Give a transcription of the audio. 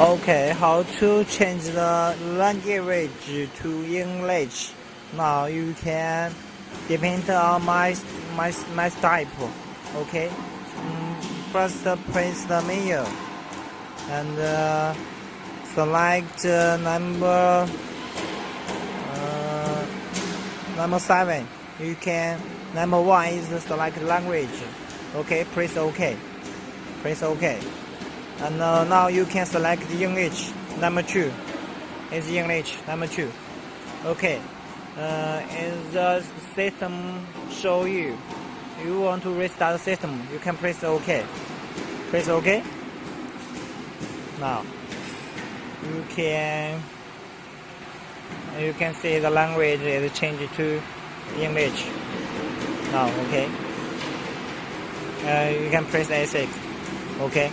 Okay, how to change the language to English? Now you can depend on my Skype. Okay, first press the menu and select number 7. You can number 1 is select language. Okay, press OK. Press OK. And now you can select English. Number 2 is English. Number 2. Okay. Is the system show you want to restart the system? You can press OK. Press OK. Now you can see the language is changed to English. Now okay. You can press A6. Okay.